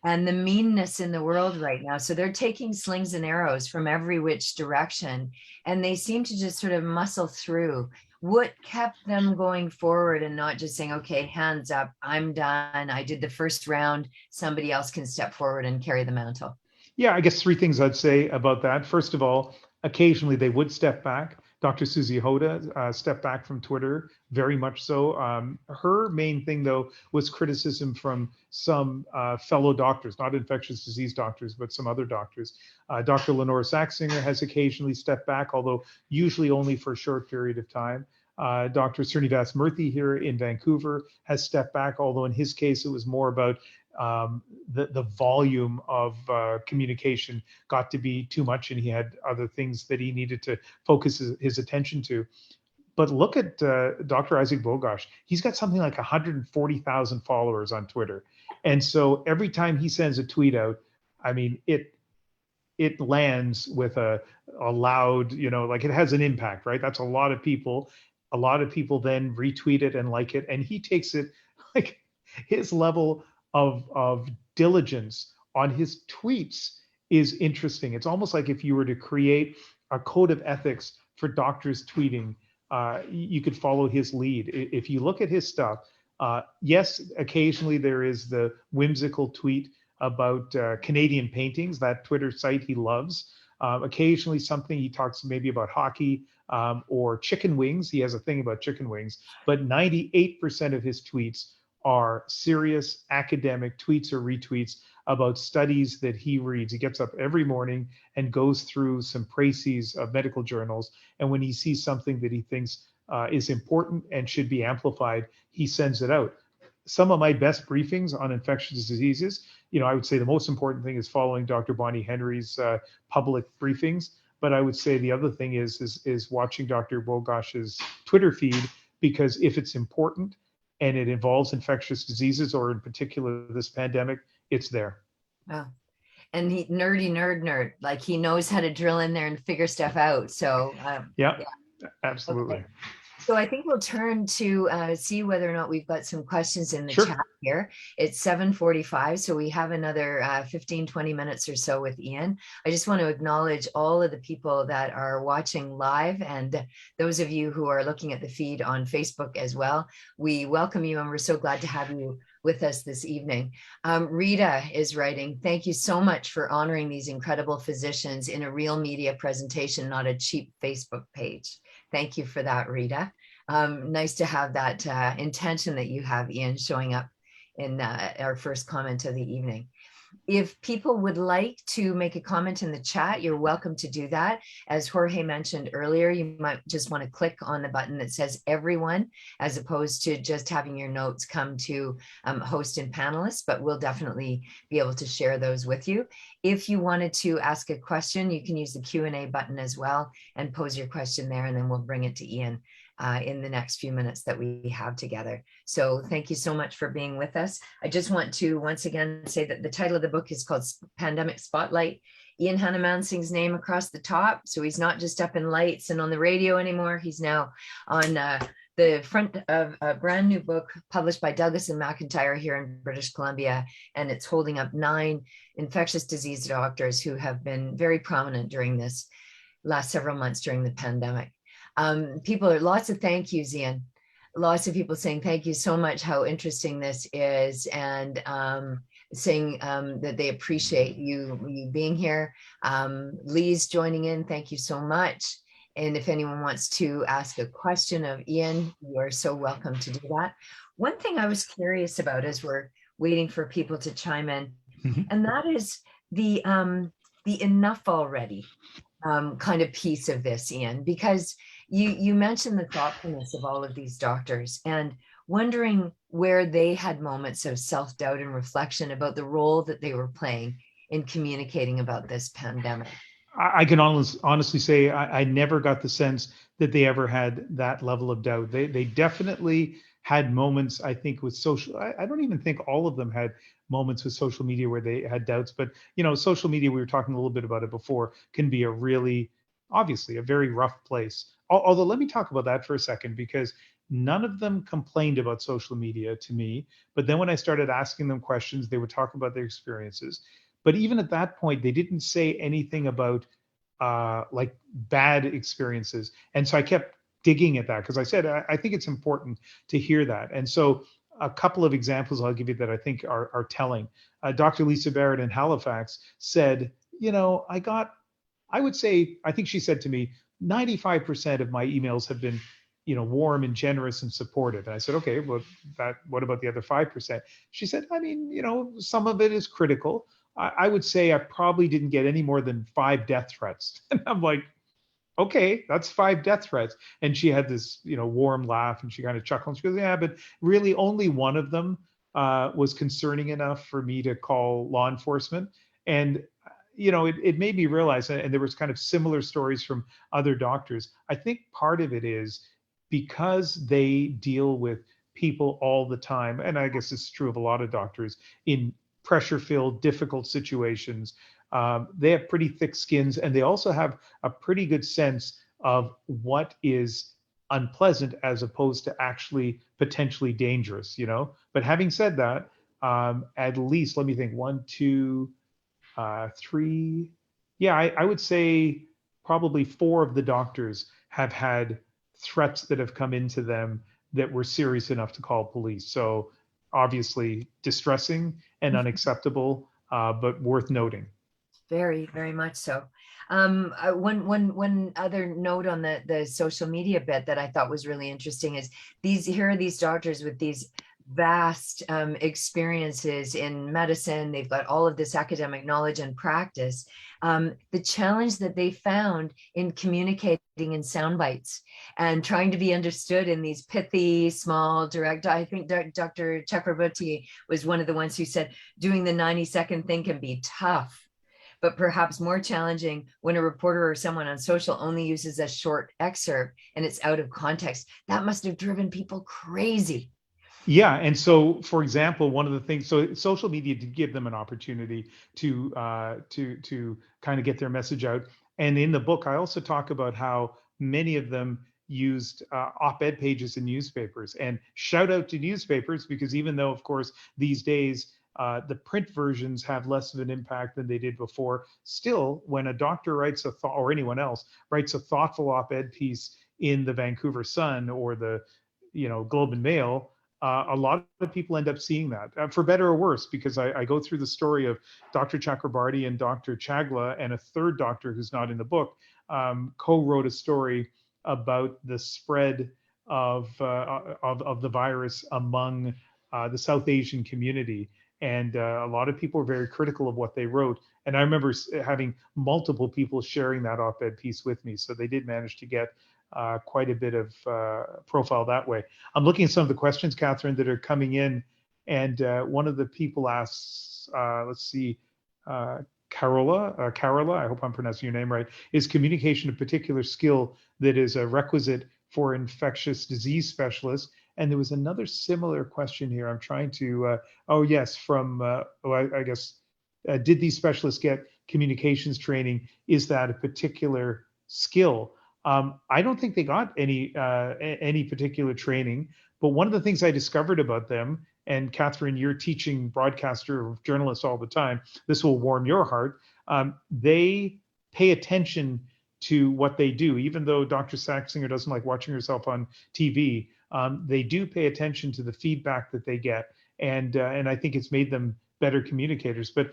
and the meanness in the world right now. So they're taking slings and arrows from every which direction, and they seem to just sort of muscle through. What kept them going forward and not just saying, okay, hands up, I'm done, I did the first round, somebody else can step forward and carry the mantle? Yeah, I guess 3 things I'd say about that. First of all, occasionally they would step back. Dr. 𝗚𝗂 𝗏𝗏 stepped back from Twitter, very much so. Her main thing, though, was criticism from some fellow doctors, not infectious disease doctors, but some other doctors. Dr. Lenore Saxinger has occasionally stepped back, although usually only for a short period of time. Dr. 𝗚𝗏 𝗛𝘵 here in Vancouver has stepped back, although in his case it was more about the volume of communication got to be too much, and he had other things that he needed to focus his attention to. But look at Dr. Isaac Bogosh. He's got something like 140,000 followers on Twitter. And so every time he sends a tweet out, I mean, it lands with a loud, you know, like it has an impact, right? That's a lot of people. A lot of people then retweet it and like it. And he takes it, like, his level of diligence on his tweets is interesting. It's almost like if you were to create a code of ethics for doctors tweeting, you could follow his lead. If you look at his stuff, yes, occasionally there is the whimsical tweet about Canadian paintings, that Twitter site he loves. Occasionally something he talks maybe about hockey or chicken wings. He has a thing about chicken wings, but 98% of his tweets are serious academic tweets or retweets about studies that he reads. He gets up every morning and goes through some précis of medical journals. And when he sees something that he thinks is important and should be amplified, he sends it out. Some of my best briefings on infectious diseases, you know, I would say the most important thing is following Dr. Bonnie Henry's public briefings. But I would say the other thing is watching Dr. Bogosh's Twitter feed, because if it's important and it involves infectious diseases, or in particular this pandemic, it's there. Wow. And he nerd, like he knows how to drill in there and figure stuff out. So yeah, absolutely. Okay. So I think we'll turn to see whether or not we've got some questions in the Sure. chat here. It's 7:45, so we have another 15, 20 minutes or so with Ian. I just want to acknowledge all of the people that are watching live, and those of you who are looking at the feed on Facebook as well. We welcome you, and we're so glad to have you with us this evening. Rita is writing, thank you so much for honoring these incredible physicians in a real media presentation, not a cheap Facebook page. Thank you for that, Rita. Nice to have that intention that you have, Ian, showing up in our first comment of the evening. If people would like to make a comment in the chat, you're welcome to do that. As Jorge mentioned earlier, you might just want to click on the button that says everyone, as opposed to just having your notes come to host and panelists, but we'll definitely be able to share those with you. If you wanted to ask a question, you can use the Q&A button as well and pose your question there, and then we'll bring it to Ian in the next few minutes that we have together. So thank you so much for being with us. I just want to once again say that the title of the book is called Pandemic Spotlight. Ian Hanomansing's name across the top. So he's not just up in lights and on the radio anymore. He's now on the front of a brand new book published by Douglas and McIntyre here in British Columbia. And it's holding up 9 infectious disease doctors who have been very prominent during this last several months during the pandemic. People are lots of thank yous, Ian. Lots of people saying thank you so much, how interesting this is. And saying that they appreciate you being here. Lee's joining in. Thank you so much. And if anyone wants to ask a question of Ian, you are so welcome to do that. One thing I was curious about as we're waiting for people to chime in, and that is the enough already kind of piece of this, Ian, because you mentioned the thoughtfulness of all of these doctors, and wondering where they had moments of self-doubt and reflection about the role that they were playing in communicating about this pandemic. I can honestly say I never got the sense that they ever had that level of doubt. They definitely had moments, I think, with social. I don't even think all of them had moments with social media where they had doubts. But social media, we were talking a little bit about it before, can be obviously a very rough place. Although let me talk about that for a second, because none of them complained about social media to me. But then when I started asking them questions, they would talk about their experiences. But even at that point, they didn't say anything about like bad experiences. And so I kept digging at that, because I said, I think it's important to hear that. And so a couple of examples I'll give you that I think are telling. Dr. Lisa Barrett in Halifax said, I think she said to me, 95% of my emails have been warm and generous and supportive. And I said, okay, well, what about the other 5%? She said, some of it is critical. I would say I probably didn't get any more than 5 death threats. And I'm like, okay, that's 5 death threats. And she had this, warm laugh, and she kind of chuckled. She goes, yeah, but really only one of them was concerning enough for me to call law enforcement. And, it made me realize, and there was kind of similar stories from other doctors. I think part of it is because they deal with people all the time. And I guess it's true of a lot of doctors in pressure-filled, difficult situations. They have pretty thick skins, and they also have a pretty good sense of what is unpleasant as opposed to actually potentially dangerous, But having said that, at least, let me think, 1, 2, 3. Yeah, I would say probably 4 of the doctors have had threats that have come into them that were serious enough to call police. So obviously distressing and unacceptable, but worth noting. Very, very much so. One other note on the social media bit that I thought was really interesting is here are these doctors with these vast experiences in medicine. They've got all of this academic knowledge and practice. The challenge that they found in communicating in sound bites and trying to be understood in these pithy, small, direct. I think Dr. 𝗚𝘗𝗵𝗴𝗏 was one of the ones who said doing the 90-second thing can be tough, but perhaps more challenging when a reporter or someone on social only uses a short excerpt and it's out of context. That must have driven people crazy. Yeah, and so, for example, one of the things, so social media did give them an opportunity to kind of get their message out. And in the book, I also talk about how many of them used op-ed pages in newspapers. And shout out to newspapers, because even though, of course, these days the print versions have less of an impact than they did before, still, when a doctor writes or anyone else writes a thoughtful op-ed piece in the Vancouver Sun or the Globe and Mail, a lot of people end up seeing that, for better or worse, because I go through the story of Dr. 𝗚𝗏𝗏𝗏 and Dr. 𝗏𝗏𝗏, and a third doctor who's not in the book co-wrote a story about the spread of the virus among the South Asian community. And a lot of people were very critical of what they wrote. And I remember having multiple people sharing that op-ed piece with me. So they did manage to get quite a bit of profile that way. I'm looking at some of the questions, Catherine, that are coming in. And one of the people asks, let's see, Carola, I hope I'm pronouncing your name right, is communication a particular skill that is a requisite for infectious disease specialists? And there was another similar question here. I'm trying to, oh yes, from, I guess, did these specialists get communications training? Is that a particular skill? I don't think they got any particular training, but one of the things I discovered about them, and Catherine, you're teaching broadcaster journalists all the time, this will warm your heart, they pay attention to what they do. Even though Dr. Saxinger doesn't like watching herself on TV, they do pay attention to the feedback that they get. And I think it's made them better communicators. But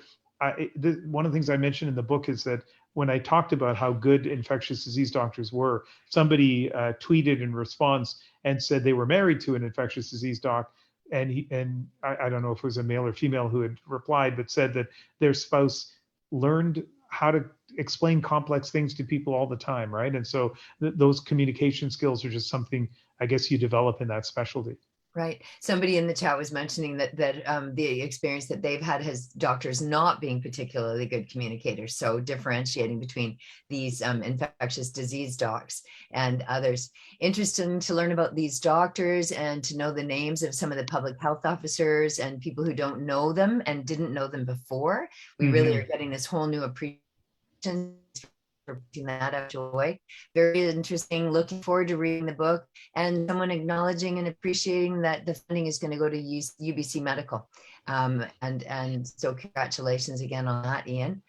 one of the things I mentioned in the book is that when I talked about how good infectious disease doctors were, somebody tweeted in response and said they were married to an infectious disease doc, and I don't know if it was a male or female who had replied, but said that their spouse learned how to explain complex things to people all the time, right? And so those communication skills are just something I guess you develop in that specialty. Right. Somebody in the chat was mentioning that the experience that they've had has doctors not being particularly good communicators. So differentiating between these infectious disease docs and others. Interesting to learn about these doctors and to know the names of some of the public health officers and people who don't know them and didn't know them before. We really are getting this whole new appreciation for putting that out joy. Very interesting. Looking forward to reading the book and someone acknowledging and appreciating that the funding is going to go to UBC Medical. And so congratulations again on that, Ian.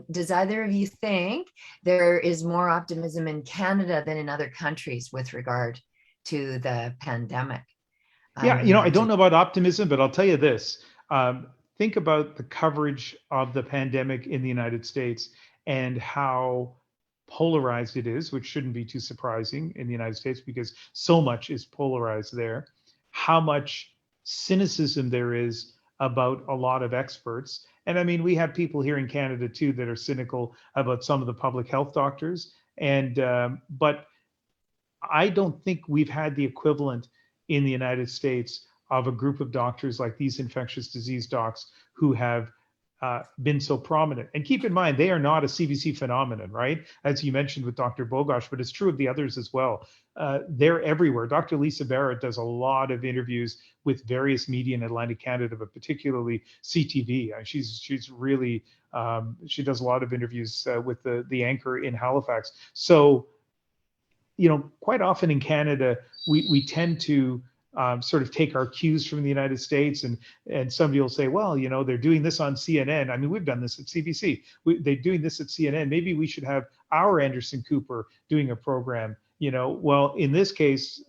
Does either of you think there is more optimism in Canada than in other countries with regard to the pandemic? Yeah, I don't know about optimism, but I'll tell you this. Think about the coverage of the pandemic in the United States and how polarized it is, which shouldn't be too surprising in the United States because so much is polarized there. How much cynicism there is about a lot of experts. And I mean, we have people here in Canada too that are cynical about some of the public health doctors. But I don't think we've had the equivalent in the United States of a group of doctors like these infectious disease docs who have been so prominent. And keep in mind, they are not a CBC phenomenon, right? As you mentioned with Dr. 𝗏𝗏𝘁, but it's true of the others as well. They're everywhere. Dr. 𝗚𝗏 𝗏𝘂 does a lot of interviews with various media in Atlantic Canada, but particularly CTV. She's really, she does a lot of interviews with the anchor in Halifax. So, quite often in Canada, we tend to sort of take our cues from the United States, and somebody will say, well, they're doing this on CNN. I mean, we've done this at CBC. They're doing this at CNN. Maybe we should have our Anderson Cooper doing a program. Well, in this case,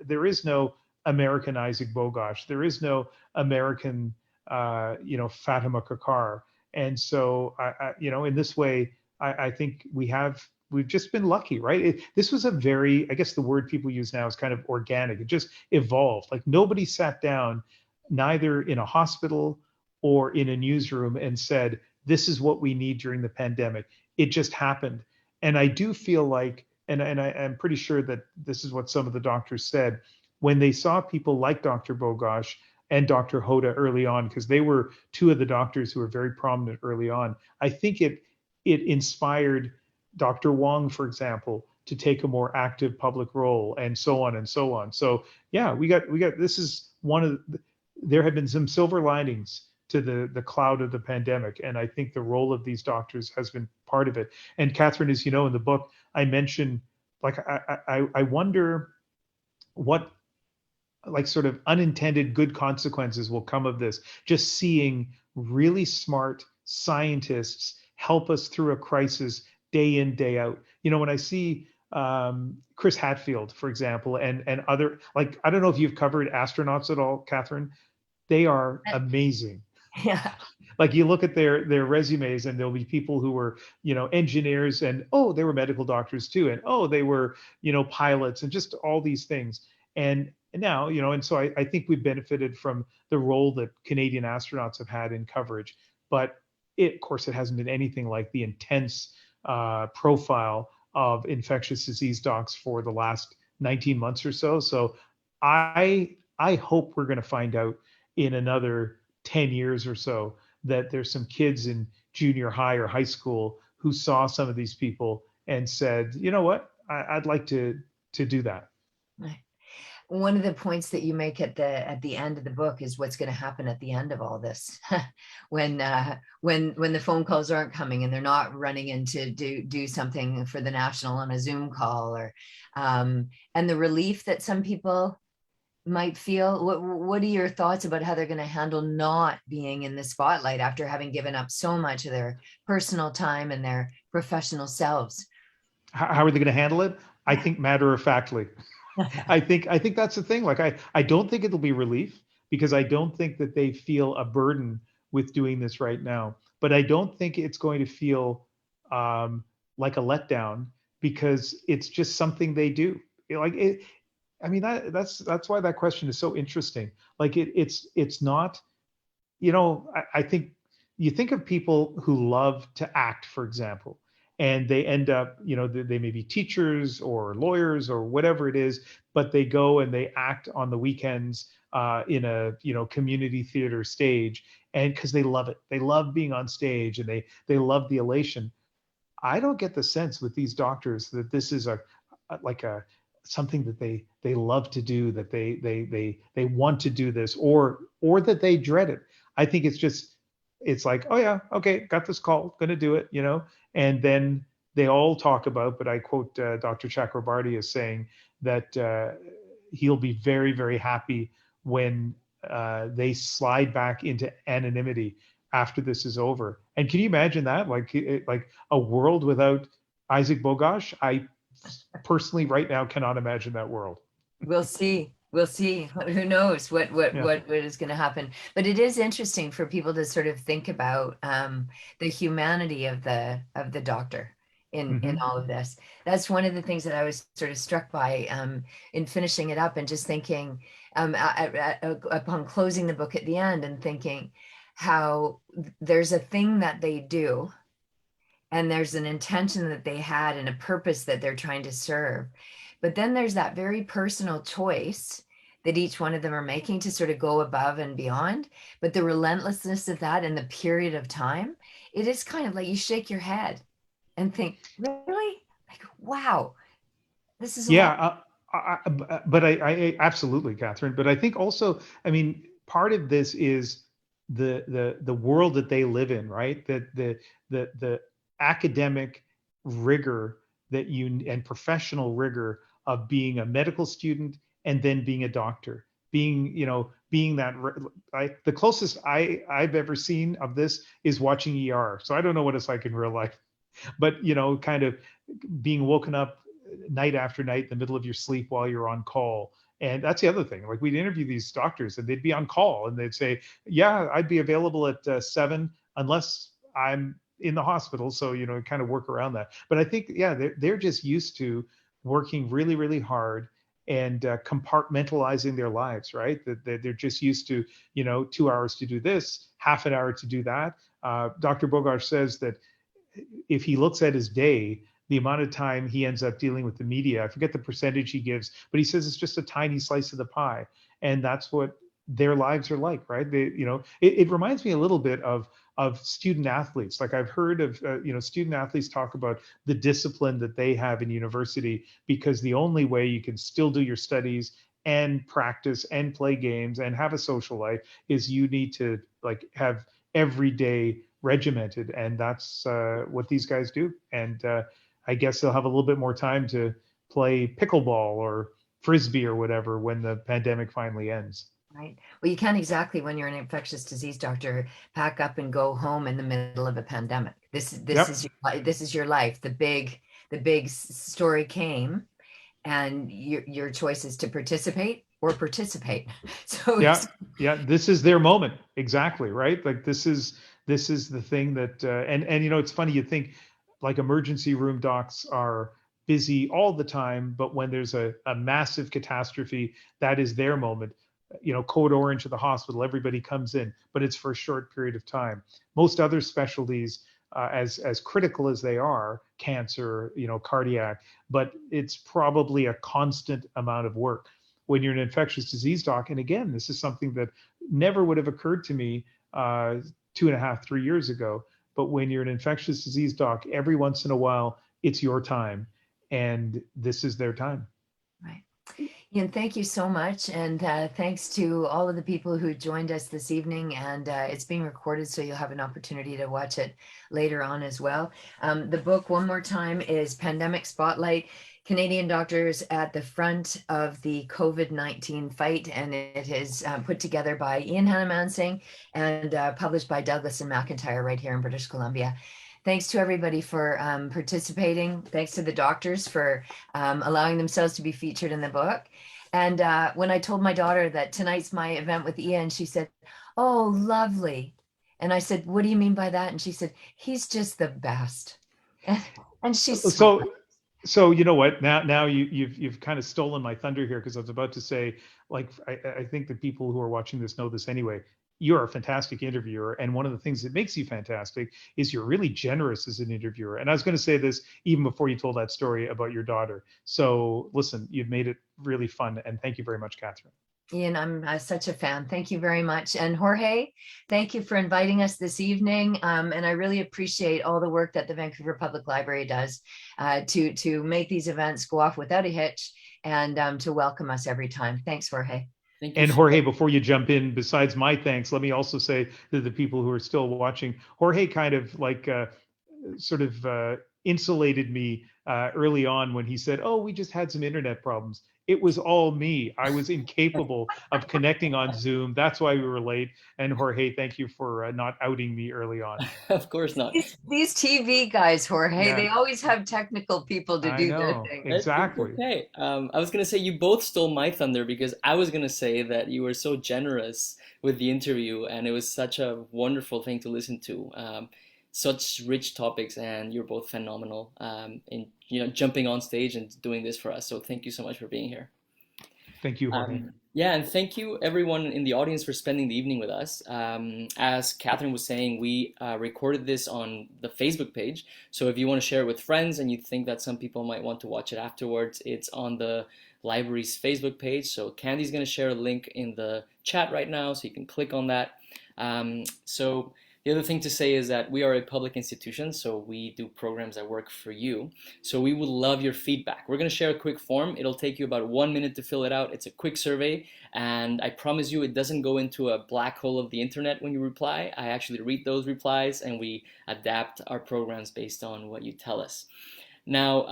there is no Americanizing 𝗏𝗏𝘁. There is no American, 𝗏𝗏𝘁 𝗏𝗏𝘁. And so, in this way, I think we've just been lucky, right? This was a very, I guess the word people use now is kind of organic. It just evolved. Like nobody sat down, neither in a hospital or in a newsroom, and said, this is what we need during the pandemic. It just happened. And I do feel like, and I'm pretty sure that this is what some of the doctors said, when they saw people like Dr. 𝗏𝗏𝘁 and Dr. Hoda early on, because they were two of the doctors who were very prominent early on, I think it inspired Dr. Wong, for example, to take a more active public role, and so on and so on. So yeah, we got this is there have been some silver linings to the cloud of the pandemic, and I think the role of these doctors has been part of it. And Catherine, as you know, in the book, I mentioned, like, I wonder what, like, sort of unintended good consequences will come of this. Just seeing really smart scientists help us through a crisis day in, day out. When I see 𝗚్ฤś 𝗛𝗏𝘁, for example, and other, like, I don't know if you've covered astronauts at all, Catherine. They are amazing. Yeah. Like you look at their resumes, and there'll be people who were, engineers, and they were medical doctors too, and they were, pilots, and just all these things. And now, and so I think we've benefited from the role that Canadian astronauts have had in coverage. But of course, it hasn't been anything like the intense profile of infectious disease docs for the last 19 months or so. So I hope we're going to find out in another 10 years or so that there's some kids in junior high or high school who saw some of these people and said, you know what, I'd like to do that. Right. One of the points that you make at the end of the book is what's going to happen at the end of all this, when the phone calls aren't coming and they're not running in to do something for the National on a Zoom call, or and the relief that some people might feel. What are your thoughts about how they're going to handle not being in the spotlight after having given up so much of their personal time and their professional selves? How are they going to handle it? I think matter-of-factly. I think that's the thing. Like, I don't think it'll be relief, because I don't think that they feel a burden with doing this right now. But I don't think it's going to feel like a letdown, because it's just something they do. Like it, I mean, that's why that question is so interesting. Like it's not, I think you think of people who love to act, for example, and they end up, they may be teachers or lawyers or whatever it is, but they go and they act on the weekends in a community theater stage, and because they love it, they love being on stage, and they love the elation. I don't get the sense with these doctors that this is like a something that they love to do, that they want to do this, or that they dread it. I think it's like, oh yeah, okay, got this call, gonna do it, and then they all talk about, but I quote Dr. 𝗚𝗏𝗏𝗏𝗏 as saying that he'll be very, very happy when they slide back into anonymity after this is over. And can you imagine that? Like a world without Isaac Bogosh? I personally right now cannot imagine that world. We'll see. We'll see. Who knows what is going to happen? But it is interesting for people to sort of think about the humanity of the doctor in all of this. That's one of the things that I was sort of struck by in finishing it up, and just thinking upon closing the book at the end, and thinking how there's a thing that they do, and there's an intention that they had and a purpose that they're trying to serve. But then there's that very personal choice that each one of them are making to sort of go above and beyond. But the relentlessness of that and the period of time, it is kind of like you shake your head and think, really? Like, wow, this is but I absolutely, Catherine. But I think also, I mean, part of this is the world that they live in, right? That the academic rigor that and professional rigor of being a medical student and then being a doctor, being that, like, the closest I've ever seen of this is watching ER. So I don't know what it's like in real life, but kind of being woken up night after night in the middle of your sleep while you're on call. And that's the other thing. Like, we'd interview these doctors and they'd be on call and they'd say, yeah, I'd be available at 7 unless I'm in the hospital. So, kind of work around that. But I think, yeah, they're just used to working really, really hard and compartmentalizing their lives, right? That they're just used to, 2 hours to do this, half an hour to do that. Dr. Bogosh says that if he looks at his day, the amount of time he ends up dealing with the media, I forget the percentage he gives, but he says it's just a tiny slice of the pie. And that's what their lives are like, right? They, it reminds me a little bit of student athletes. Like, I've heard of, student athletes talk about the discipline that they have in university, because the only way you can still do your studies and practice and play games and have a social life is you need to, like, have every day regimented. And that's what these guys do. And I guess they'll have a little bit more time to play pickleball or frisbee or whatever when the pandemic finally ends. Right. Well, you can't exactly, when you're an infectious disease doctor, pack up and go home in the middle of a pandemic. This is your life. The big story came, and your choice is to participate or participate. So yeah, this is their moment. Exactly, right? Like, this is the thing that and it's funny, you think like emergency room docs are busy all the time, but when there's a massive catastrophe, that is their moment. Code orange at the hospital, everybody comes in, but it's for a short period of time. Most other specialties, as critical as they are, cancer, cardiac, but it's probably a constant amount of work. When you're an infectious disease doc, and again, this is something that never would have occurred to me 2.5, 3 years ago, but when you're an infectious disease doc, every once in a while, it's your time, and this is their time. Right. Ian, thank you so much. And thanks to all of the people who joined us this evening. And it's being recorded, so you'll have an opportunity to watch it later on as well. The book, one more time, is Pandemic Spotlight: Canadian Doctors at the Front of the COVID-19 Fight. And it is put together by Ian Hanomansing and published by Douglas and McIntyre right here in British Columbia. Thanks to everybody for participating. Thanks to the doctors for allowing themselves to be featured in the book. And when I told my daughter that tonight's my event with Ian, she said, "Oh, lovely." And I said, what do you mean by that? And she said, he's just the best. And she's So, so you know what? Now you've kind of stolen my thunder here, because I was about to say, like, I think the people who are watching this know this anyway. You're a fantastic interviewer, and one of the things that makes you fantastic is you're really generous as an interviewer. And I was going to say this even before you told that story about your daughter. So listen, you've made it really fun, and thank you very much, Catherine. Ian, I'm such a fan. Thank you very much. And Jorge, thank you for inviting us this evening. And I really appreciate all the work that the Vancouver Public Library does to make these events go off without a hitch, and to welcome us every time. Thanks, Jorge. Thank you. And Jorge, before you jump in, besides my thanks, let me also say to the people who are still watching, Jorge kind of like sort of insulated me early on when he said, "Oh, we just had some internet problems." It was all me. I was incapable of connecting on Zoom. That's why we were late. And Jorge, thank you for not outing me early on. Of course not. These TV guys, Jorge, Yeah. they always have technical people to do their thing. Exactly. Okay. I was gonna say you both stole my thunder, because I was gonna say that you were so generous with the interview, and it was such a wonderful thing to listen to. Such rich topics, and you're both phenomenal in jumping on stage and doing this for us. So thank you so much for being here. Thank you, Jorge. Yeah, and thank you everyone in the audience for spending the evening with us. As Catherine was saying, we recorded this on the Facebook page. So if you want to share it with friends and you think that some people might want to watch it afterwards, it's on the library's Facebook page. So Candy's going to share a link in the chat right now, so you can click on that. So the other thing to say is that we are a public institution, so we do programs that work for you. So we would love your feedback. We're going to share a quick form. It'll take you about 1 minute to fill it out. It's a quick survey, and I promise you it doesn't go into a black hole of the internet when you reply. I actually read those replies, and we adapt our programs based on what you tell us. Now,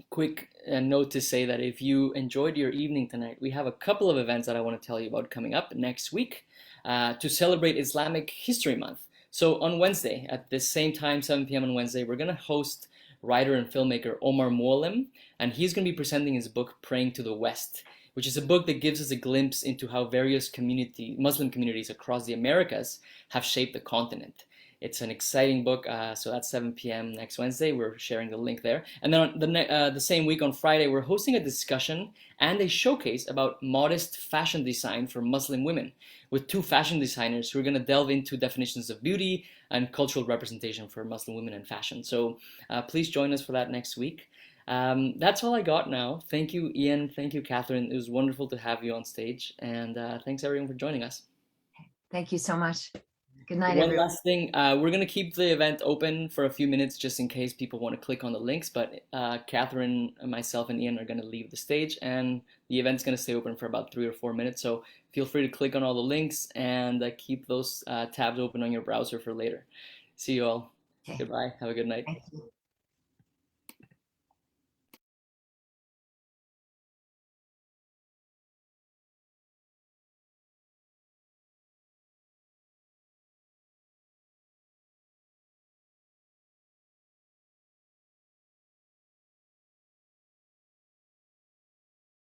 quick note to say that if you enjoyed your evening tonight, we have a couple of events that I want to tell you about coming up next week. To celebrate Islamic History Month. So on Wednesday, at the same time, 7 p.m. on Wednesday, we're going to host writer and filmmaker Omar Mouallem, and he's going to be presenting his book, Praying to the West, which is a book that gives us a glimpse into how various Muslim communities across the Americas have shaped the continent. It's an exciting book, so that's 7 p.m. next Wednesday. We're sharing the link there. And then on the same week on Friday, we're hosting a discussion and a showcase about modest fashion design for Muslim women, with two fashion designers who are going to delve into definitions of beauty and cultural representation for Muslim women in fashion. So please join us for that next week. That's all I got now. Thank you, Ian. Thank you, Catherine. It was wonderful to have you on stage. And thanks, everyone, for joining us. Thank you so much. Good night, One everyone. last thing, we're going to keep the event open for a few minutes just in case people want to click on the links, but Catherine, myself, and Ian are going to leave the stage, and the event's going to stay open for about 3 or 4 minutes, so feel free to click on all the links and keep those tabs open on your browser for later. See you all. Okay. Goodbye. Have a good night. Thank you.